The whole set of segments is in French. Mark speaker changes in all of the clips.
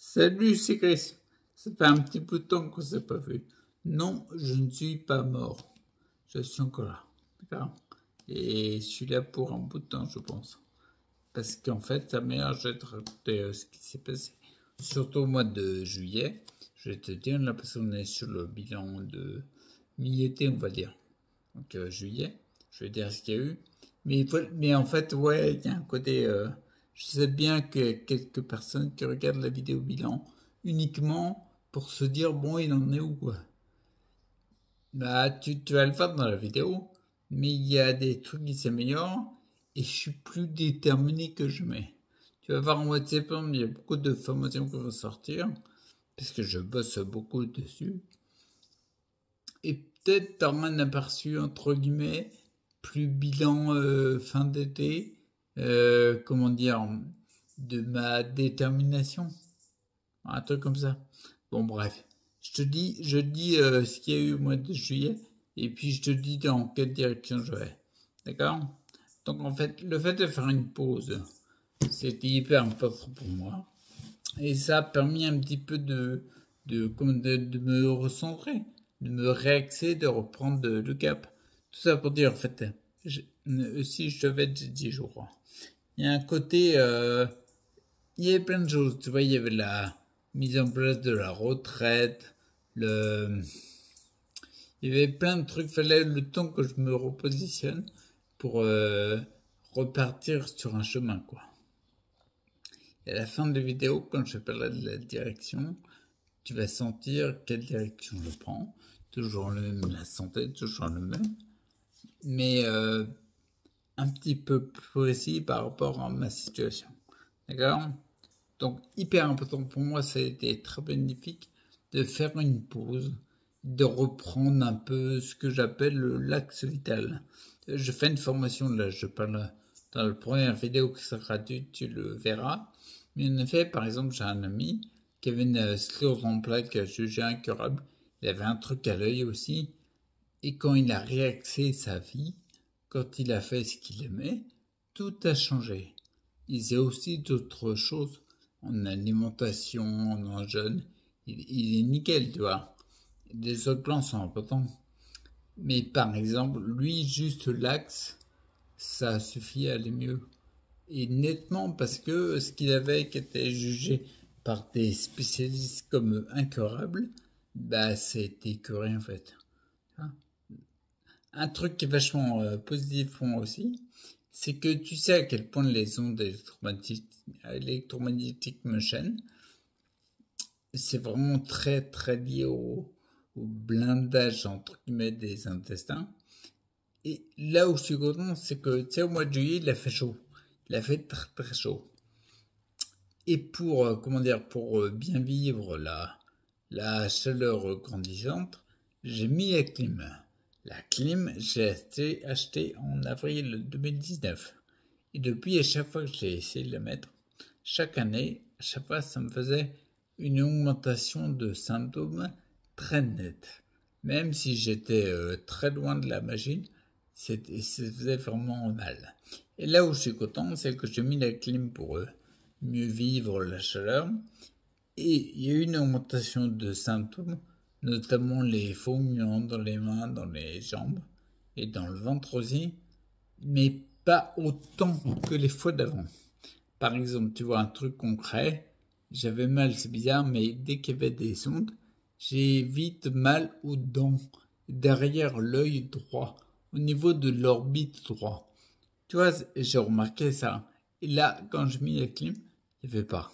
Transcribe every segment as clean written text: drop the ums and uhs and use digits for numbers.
Speaker 1: Salut, c'est Chris. Ça fait un petit peu de temps qu'on s'est pas vu. Non, je ne suis pas mort. Je suis encore là. D'accord? Et je suis là pour un bout de temps, je pense. Parce qu'en fait, ça m'énerve de te raconter ce qui s'est passé. Surtout au mois de juillet. Je vais te dire, là, parce qu'on est sur le bilan de mi-été, on va dire. Donc, juillet. Je vais dire ce qu'il y a eu. Mais en fait, ouais, il y a un côté. Je sais bien qu'il y a quelques personnes qui regardent la vidéo bilan uniquement pour se dire, bon, il en est où, quoi. Bah, tu vas le voir dans la vidéo, mais il y a des trucs qui s'améliorent et je suis plus déterminé que jamais. Tu vas voir, en mois de septembre, il y a beaucoup de formations qui vont sortir parce que je bosse beaucoup dessus. Et peut-être t'auras un aperçu, entre guillemets, plus bilan fin d'été, comment dire, de ma détermination. Un truc comme ça. Bon, bref. Je dis ce qu'il y a eu au mois de juillet, et puis je te dis dans quelle direction je vais. D'accord? Donc, en fait, le fait de faire une pause, c'était hyper important pour moi. Et ça a permis un petit peu de me recentrer, de me réaxer, de reprendre le cap. Tout ça pour dire, en fait, si je devais être 10 jours, il y a un côté, il y avait plein de choses. Tu vois, il y avait la mise en place de la retraite, le, il y avait plein de trucs. Fallait le temps que je me repositionne pour repartir sur un chemin, quoi. Et à la fin de la vidéo, quand je parlerai de la direction, tu vas sentir quelle direction je prends. Toujours le même, la santé, toujours le même. Mais un petit peu plus précis par rapport à ma situation. D'accord? Donc, hyper important pour moi, ça a été très bénéfique de faire une pause, de reprendre un peu ce que j'appelle l'axe vital. Je fais une formation, là, je parle dans la première vidéo qui sera gratuite, tu le verras. Mais en effet, par exemple, j'ai un ami qui avait une sclérose en plaques jugée incurable. Il avait un truc à l'œil aussi. Et quand il a réaxé sa vie, quand il a fait ce qu'il aimait, tout a changé. Il faisait aussi d'autres choses en alimentation, en jeûne. Il est nickel, tu vois. Les autres plans sont importants. Mais par exemple, lui, juste l'axe, ça suffit à aller mieux. Et nettement parce que ce qu'il avait qui était jugé par des spécialistes comme incurable, bah c'était que rien en fait. Hein. Un truc qui est vachement positif pour moi aussi, c'est que tu sais à quel point les ondes électromagnétiques me chaînent. C'est vraiment très très lié au blindage entre guillemets des intestins. Et là où je suis content, c'est que tu sais au mois de juillet, il a fait chaud. Il a fait très très chaud. Et pour comment dire, pour bien vivre la chaleur grandissante, j'ai mis la clim. La clim, j'ai acheté en avril 2019. Et depuis, à chaque fois que j'ai essayé de la mettre, chaque année, à chaque fois, ça me faisait une augmentation de symptômes très nette. Même si j'étais très loin de la machine, ça faisait vraiment mal. Et là où je suis content, c'est que j'ai mis la clim pour mieux vivre la chaleur. Et il y a eu une augmentation de symptômes, notamment les fourmillements dans les mains, dans les jambes et dans le ventre aussi, mais pas autant que les fois d'avant. Par exemple, tu vois un truc concret, j'avais mal, c'est bizarre, mais dès qu'il y avait des ondes, j'ai vite mal aux dents, derrière l'œil droit, au niveau de l'orbite droit. Tu vois, j'ai remarqué ça. Et là, quand je mis la clim, il n'y avait pas.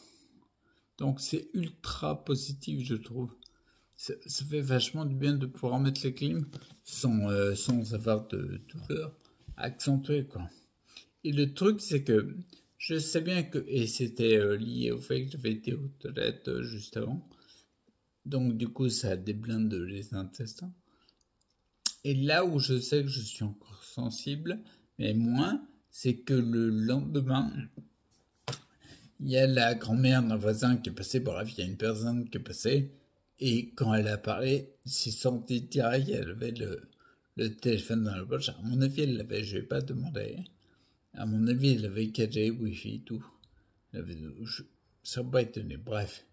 Speaker 1: Donc c'est ultra positif, je trouve. Ça fait vachement du bien de pouvoir mettre la clim sans avoir de douleur accentuée, quoi. Et le truc, c'est que je sais bien que, et c'était lié au fait que j'avais été aux toilettes juste avant, donc du coup ça déblinde les intestins. Et là où je sais que je suis encore sensible, mais moins, c'est que le lendemain, il y a la grand-mère d'un voisin qui est passée, bref, il y a une personne qui est passée, et quand elle a parlé, j'ai senti direct qu'elle avait le téléphone dans la poche. À mon avis, elle l'avait, je vais pas demander. À mon avis, elle avait 4G, Wi-Fi, tout. Elle avait, ça m'a pas étonné, bref.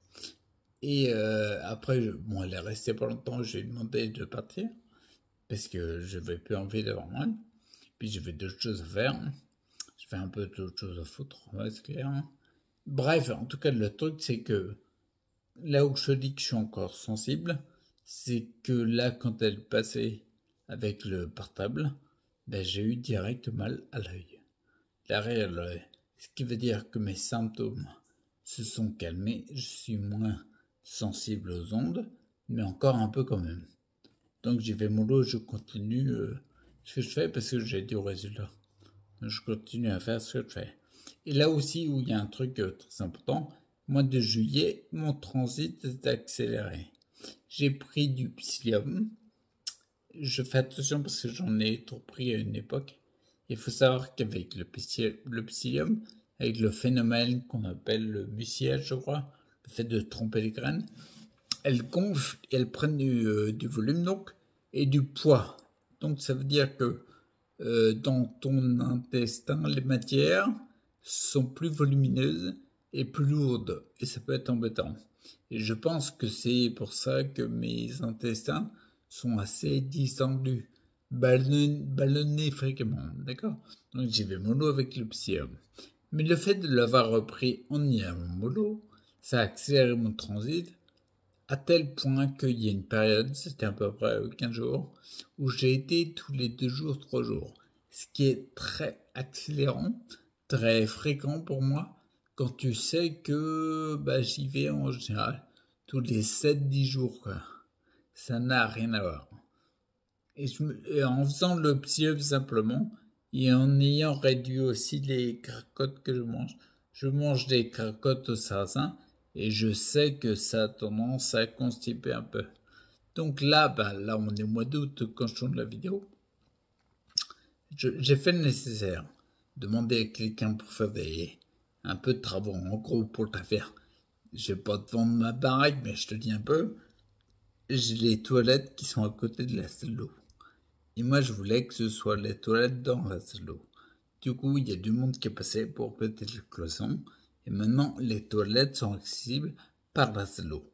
Speaker 1: Et après, bon, elle est restée pas longtemps, j'ai demandé de partir, parce que je n'avais plus envie d'avoir moins. Puis j'avais d'autres choses à faire. J'avais un peu d'autres choses à foutre, ouais, c'est clair. Bref, en tout cas, le truc, c'est que là où je te dis que je suis encore sensible, c'est que là, quand elle passait avec le portable, ben, j'ai eu direct mal à l'œil. L'arrêt à l'œil. Ce qui veut dire que mes symptômes se sont calmés, je suis moins sensible aux ondes, mais encore un peu quand même. Donc j'y vais mollo, je continue ce que je fais parce que j'ai du résultat. Je continue à faire ce que je fais. Et là aussi où il y a un truc très important, mois de juillet, mon transit est accéléré. J'ai pris du psyllium. Je fais attention parce que j'en ai trop pris à une époque. Il faut savoir qu'avec le psyllium, avec le phénomène qu'on appelle le mucilage, je crois, le fait de tromper les graines, elles gonflent et elles prennent du volume donc et du poids. Donc ça veut dire que dans ton intestin, les matières sont plus volumineuses et plus lourdes et ça peut être embêtant. Et je pense que c'est pour ça que mes intestins sont assez distendus, ballonnés fréquemment, d'accord. Donc j'y vais mollo avec le psyllium. Mais le fait de l'avoir repris en y allant mollo, ça a accéléré mon transit à tel point qu'il y a une période, c'était à peu près 15 jours, où j'ai été tous les 2 jours, 3 jours. Ce qui est très accélérant, très fréquent pour moi, quand tu sais que bah, j'y vais en général tous les 7-10 jours. Quoi. Ça n'a rien à voir. Et en faisant le psy simplement, et en ayant réduit aussi les cracottes que je mange des cracottes au sarrasin, et je sais que ça a tendance à constiper un peu. Donc là, bah, là on est au mois d'août quand je tourne la vidéo. J'ai fait le nécessaire. Demander à quelqu'un pour faire un peu de travaux, en gros pour ta faire. Je vais pas te vendre ma baraque, mais je te dis un peu. J'ai les toilettes qui sont à côté de la salle d'eau. Et moi, je voulais que ce soit les toilettes dans la salle d'eau. Du coup, il y a du monde qui est passé pour péter le cloison. Et maintenant, les toilettes sont accessibles par la salle d'eau.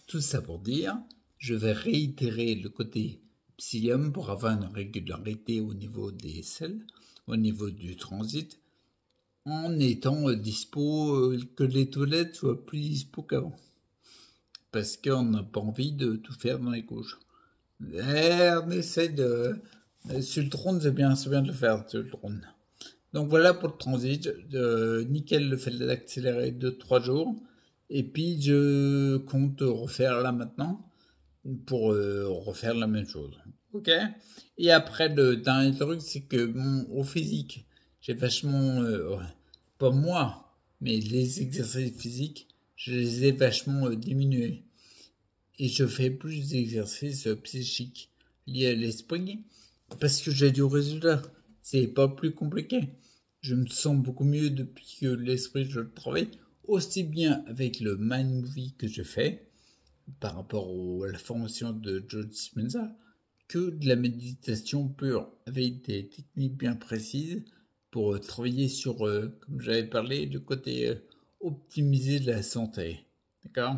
Speaker 1: Tout ça pour dire, je vais réitérer le côté psyllium pour avoir une régularité au niveau des selles, au niveau du transit, en étant dispo, que les toilettes soient plus dispo qu'avant. Parce qu'on n'a pas envie de tout faire dans les couches. On essaie de... Sur le drone, c'est bien de le faire sur le drone. Donc voilà pour le transit. Nickel, le fait d'accélérer 2-3 jours. Et puis je compte refaire là maintenant pour refaire la même chose. Ok. Et après, le dernier truc, c'est que au physique, j'ai vachement... pas moi, mais les exercices physiques, je les ai vachement diminués. Et je fais plus d'exercices psychiques liés à l'esprit parce que j'ai du résultat. C'est pas plus compliqué. Je me sens beaucoup mieux depuis que l'esprit je le travaille aussi bien avec le mind movie que je fais par rapport à la formation de Joe Dispenza que de la méditation pure avec des techniques bien précises pour travailler sur, comme j'avais parlé, le côté optimisé de la santé. D'accord.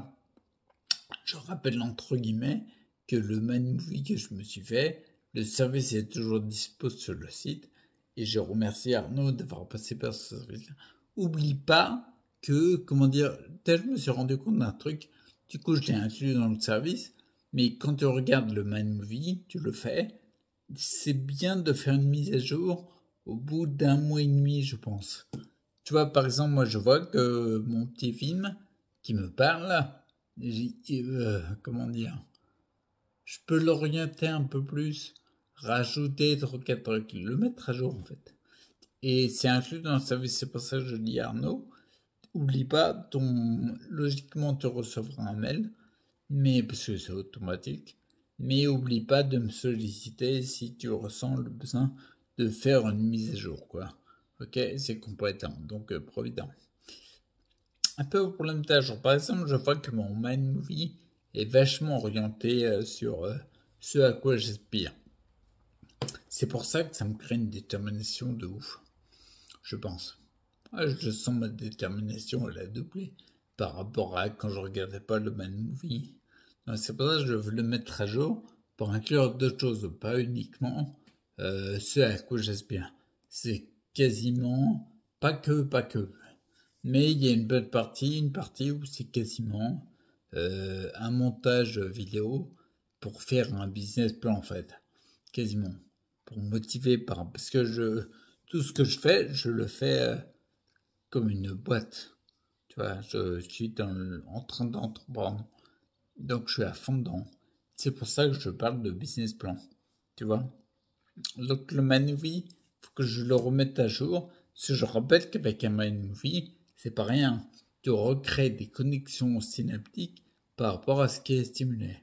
Speaker 1: Je rappelle entre guillemets que le mind movie que je me suis fait, le service est toujours dispo sur le site et je remercie Arnaud d'avoir passé par ce service-là. Oublie pas que, comment dire, je me suis rendu compte d'un truc, du coup je l'ai inclus dans le service, mais quand tu regardes le mind movie, tu le fais, c'est bien de faire une mise à jour au bout d'un mois et demi, je pense. Tu vois, par exemple, moi je vois que mon petit film qui me parle, comment dire, je peux l'orienter un peu plus, rajouter 3-4 trucs, le mettre à jour en fait. Et c'est inclus dans le service, c'est pour ça que je dis Arnaud, oublie pas, logiquement tu recevras un mail, mais parce que c'est automatique, mais oublie pas de me solliciter si tu ressens le besoin de faire une mise à jour, quoi. Ok, c'est compétent, donc provident. Un peu au problème d'âge. Par exemple, je vois que mon mind movie est vachement orienté sur ce à quoi j'aspire. C'est pour ça que ça me crée une détermination de ouf, je pense. Je sens ma détermination, elle a doublé. par rapport à quand je regardais pas le Man Movie. Donc c'est pour ça que je veux le mettre à jour pour inclure d'autres choses, pas uniquement ce à quoi j'aspire. C'est quasiment pas que. Mais il y a une partie où c'est quasiment un montage vidéo pour faire un business plan en fait, quasiment, pour motiver parce que tout ce que je le fais comme une boîte, tu vois, je suis en train d'entreprendre, donc je suis à fond dedans. C'est pour ça que je parle de business plan, tu vois. Donc le Manuvie, faut que je le remette à jour, parce que je rappelle qu'avec un Manuvie, c'est pas rien. Tu recrées des connexions synaptiques par rapport à ce qui est stimulé.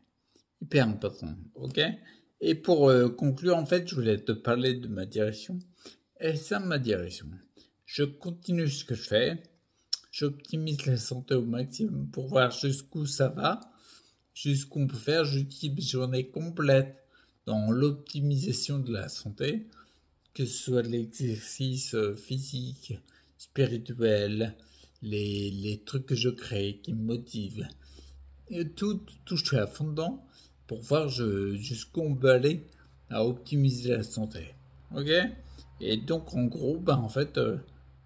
Speaker 1: Hyper important, ok? Et pour conclure, en fait, je voulais te parler de ma direction. Et ça, ma direction. Je continue ce que je fais. J'optimise la santé au maximum pour voir jusqu'où ça va, jusqu'où on peut faire. J'utilise mes journées complètes dans l'optimisation de la santé, que ce soit l'exercice physique, spirituel, les trucs que je crée qui me motivent. Et tout, je suis à fond dedans pour voir jusqu'où on peut aller à optimiser la santé. Ok? Et donc, en gros, ben, en fait,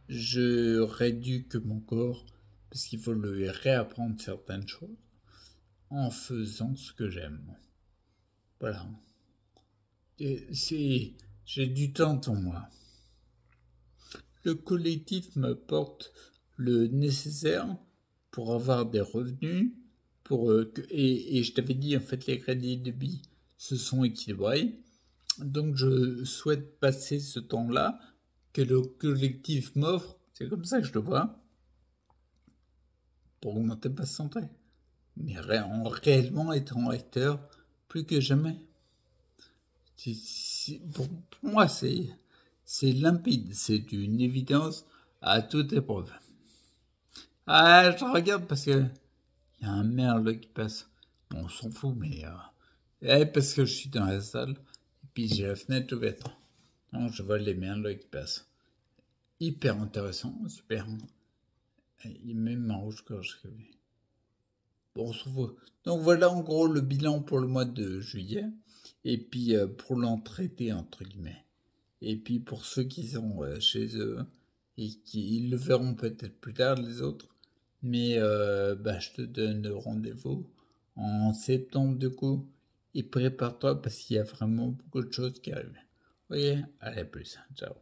Speaker 1: je rééduque mon corps parce qu'il faut lui réapprendre certaines choses en faisant ce que j'aime. Voilà. J'ai du temps pour moi. Le collectif me porte le nécessaire pour avoir des revenus, et je t'avais dit, en fait, les crédits de débit se sont équilibrés. Donc, je souhaite passer ce temps-là que le collectif m'offre, c'est comme ça que je le vois, pour augmenter ma santé. Mais en réellement étant acteur plus que jamais. Pour moi, c'est limpide, c'est une évidence à toute épreuve. Ah, je regarde parce que il y a un merle qui passe. Bon, on s'en fout, mais parce que je suis dans la salle et puis j'ai la fenêtre ouverte. Donc je vois les merles qui passent. Hyper intéressant, super. Il y a même un rouge-gorge qui est. Bon, on s'en fout. Donc voilà en gros le bilan pour le mois de juillet. Et puis pour l'entraité, entre guillemets. Et puis pour ceux qui sont chez eux, et qui ils le verront peut-être plus tard les autres. Mais bah, je te donne rendez-vous en septembre du coup. Et prépare-toi parce qu'il y a vraiment beaucoup de choses qui arrivent. Ok, allez, à plus. Ciao.